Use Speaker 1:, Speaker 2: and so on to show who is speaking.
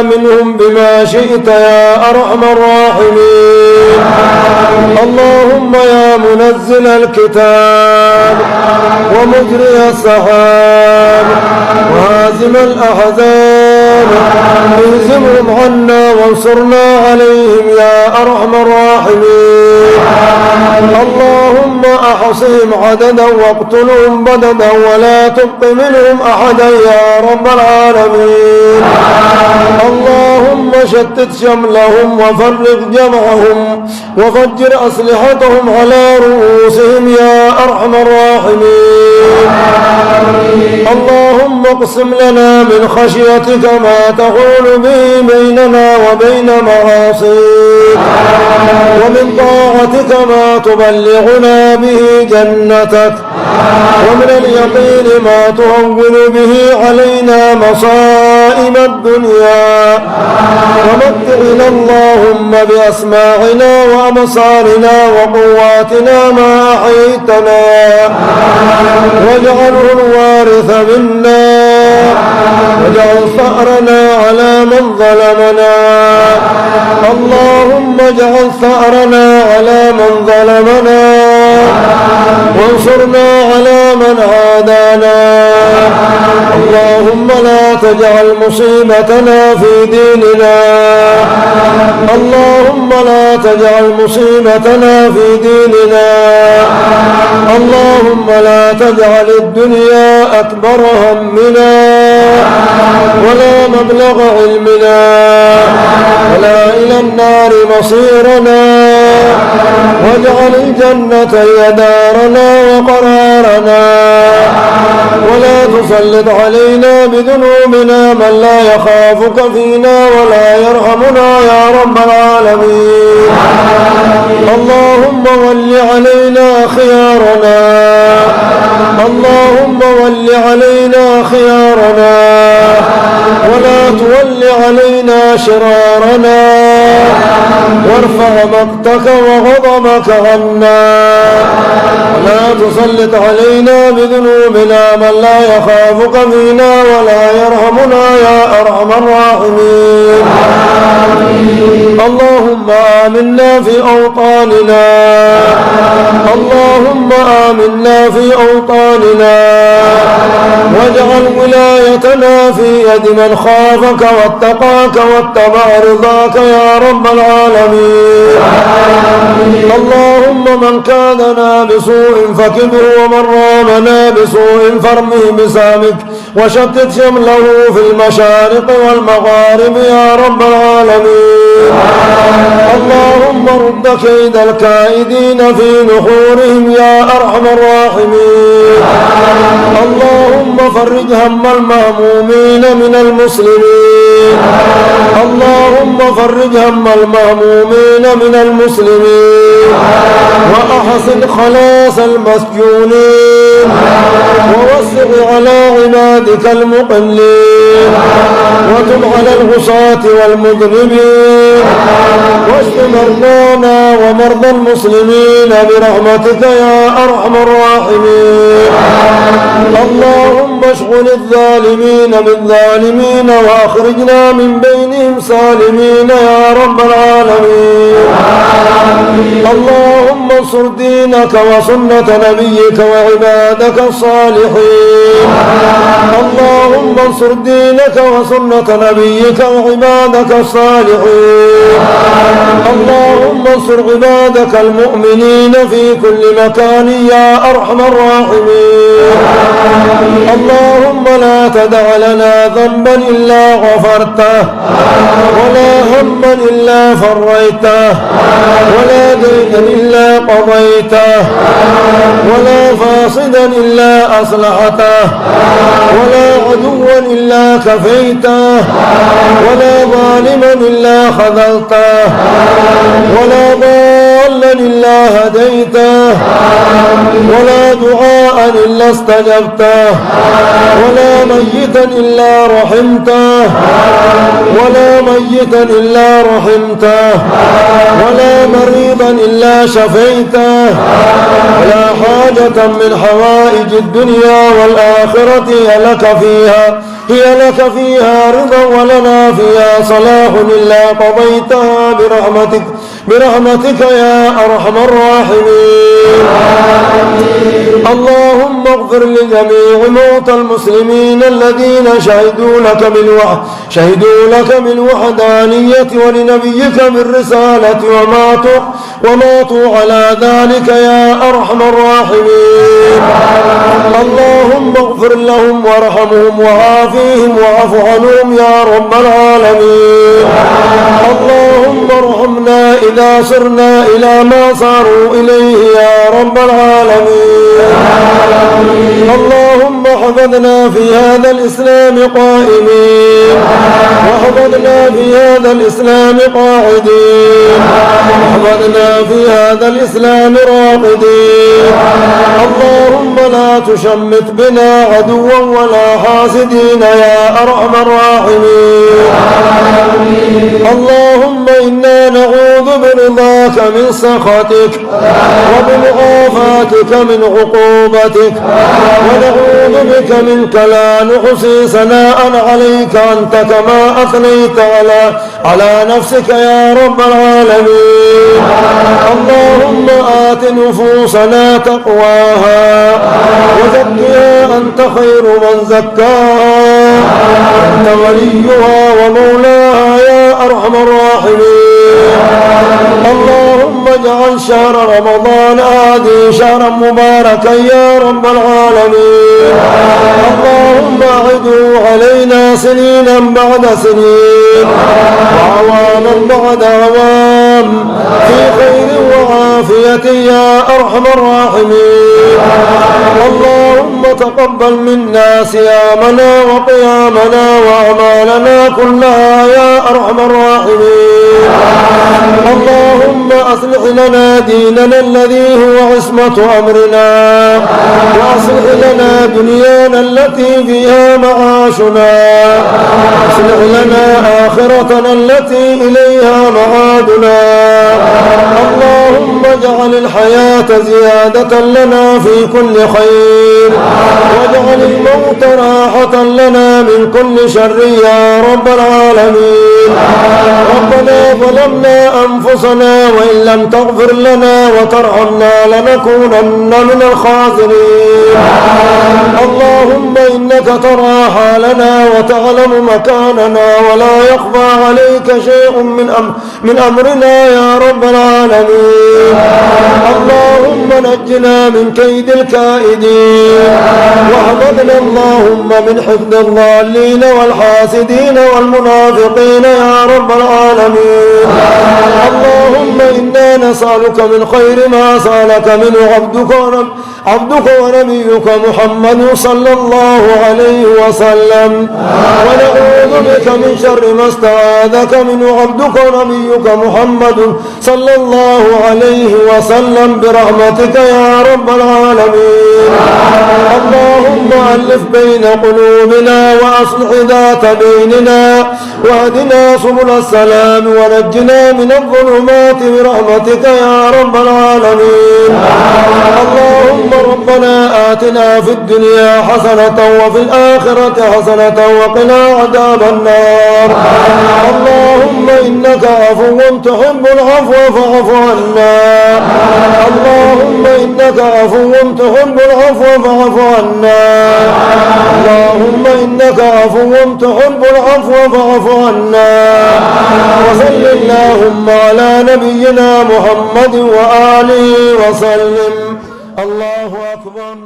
Speaker 1: لنا منهم بما شئت يا أرحم الراحمين. اللهم يا منزل الكتاب ومجري السحاب وهازم الأحزاب اهزمهم عنا وانصرنا عليهم يا أرحم الراحمين. اللهم أحصهم عددا واقتلهم بددا ولا تبق منهم أحدا يا رب العالمين. اللهم شتت شملهم وفرق جمعهم وفجر أسلحتهم على رؤوسهم يا أرحم الراحمين. اللهم اقسم لنا من خشيتك ما تحول به بيننا وبين معاصيك ومن طاعتك ما تبلغنا به جنتك ومن اليقين ما تهون به علينا مصائب الدنيا ومتعنا اللهم بأسماعنا وأبصارنا وقواتنا ما أحييتنا واجعله الوارث منا واجعل ثأرنا على من ظلمنا. اللهم اجعل ثأرنا على من ظلمنا وانصرنا على من عادانا. اللهم لا تجعل مصيبتنا في ديننا. اللهم لا تجعل مصيبتنا في ديننا. اللهم لا تجعل الدنيا أكبر همنا ولا مبلغ علمنا ولا إلى النار مصيرنا. واجعل الجنة هي دارنا وقرارنا ولا تسلط علينا بذنوبنا من لا يخافك فينا ولا يرحمنا يا رب العالمين. اللهم ول علينا خيارنا. اللهم ول علينا خيارنا ولا تول علينا شرارنا وارفع مقتك وغضبك عنا ولا تسلط علينا بذنوبنا من لا يخافك فينا ولا يرحمنا يا أرحم الراحمين. اللهم آمنا في أوطاننا. اللهم آمنا في أوطاننا واجعل ولايتنا في يد من خافك واتقاك واتبع رضاك يا رب العالمين. اللهم من كادنا بسوء فكده ومن رامنا بسوء فارمه بسامك وشتت شمله في المشارق والمغارب يا رب العالمين. اللهم رد كيد الكائدين في نحورهم يا أرحم الراحمين. اللهم فرج هم المهمومين من المسلمين. اللهم فرج هم المهمومين من المسلمين وأحسن خلاص المسجونين ووسع على عبادك المقلين وتب على الغصاة والمذنبين واشف مرضانا ومرضى المسلمين برحمتك يا أرحم الراحمين. اللهم اشغل الظالمين بالظالمين وأخرجنا من بينهم سالمين يا رب العالمين. اللهم انصر دينك وسنة نبيك وعبادك الصالحين. اللهم انصر دينك وسنة نبيك وعبادك الصالحين. اللهم انصر عبادك المؤمنين في كل مكان يا أرحم الراحمين. اللهم لا تدع لنا ذنبا إلا غفرته ولا هما إلا فريته ولا دينا إلا قضيته ولا فاسدا إلا أصلحته ولا عدوا إلا كفيته ولا ظالما إلا خذلته ولا ضالا إلا هديته ولا دعاء إلا استجبته ولا ميتا إلا رحمته ولا ميتا إلا رحمته ولا مريضا إلا شفيته ولا حاجة من حوائج الدنيا والآخرة لك فيها هي لك فيها رضا ولنا فيها صلاح إلا قضيتها برحمتك يا أرحم الراحمين. اللهم اغفر لجميع موتى المسلمين الذين شهدوا لك بالوحدانية ولنبيك بالرسالة وماتوا على ذلك يا أرحم الراحمين. اللهم اغفر لهم وارحمهم وعافيهم واعف عنهم يا رب العالمين. اللهم ارحمنا إذا سرنا إلى ما صاروا إليه يا رب العالمين. اللهم حفظنا في هذا الإسلام قائمين وحفظنا في هذا الإسلام قاعدين وحفظنا في هذا الإسلام راقدين. اللهم لا تشمت بنا عدوا ولا حاسدين يا أرحم الراحمين. اللهم إنا نعوذ برضاك من سخطك وبمعافاتك من عقوبتك ونعوذ بك منك لا نحصي ثناء عليك أنت كما أثنيت على نفسك يا رب العالمين. اللهم آت نفوسنا تقواها وزكها أنت خير من زكاها أنت وليها ومولاها يا أرحم الراحمين. اللهم اجعل شهر رمضان هذه شهرا مباركا يا رب العالمين. اللهم أعده علينا سنينا بعد سنين وعواما بعد عوام في خير وعافية يا أرحم الراحمين. اللهم تقبل منا صيامنا وقيامنا وأعمالنا كلها يا أرحم الراحمين. اللهم أصلح لنا ديننا الذي هو عصمة أمرنا وأصلح لنا دنيانا التي فيها معاشنا أصلح لنا آخرتنا التي إليها معادنا. اللهم اجعل الحياة زيادة لنا في كل خير واجعل الموت راحة لنا من كل شر يا رب العالمين. ربنا ظلمنا أنفسنا وإن لم تغفر لنا وترحمنا لنكونن من الخاسرين. اللهم إنك ترى حالنا وتعلم مكاننا ولا يخفى عليك شيء من أمرنا يا رب العالمين. اللهم نجنا من كيد الكائدين واحفظنا اللهم من حفظ الضالين والحاسدين والمنافقين يا رب العالمين. اللهم إنا نسألك من خير ما سألك منه عبدك ونبيك محمد صلى الله عليه وسلم ونعوذ بك من شر ما استعاذك منه عبدك ونبيك محمد صلى الله عليه وسلم برحمتك يا رب العالمين. اللهم ألف بين قلوبنا وأصلح ذات بيننا واهدنا سبل السلام ونجنا من الظلمات برحمتك يا رب العالمين. اللهم ربنا آتنا في الدنيا حسنة وفي الآخرة حسنة وقنا عذاب النار. اللهم إنك عفو تحب العفو فاعف عنا. اللهم إنك عفو تحب العفو فاعف عنا. اللهم إنك عفو تحب العفو فاعف عنا. وصل اللهم على نبينا محمد وآله وسلم. الله أكبر.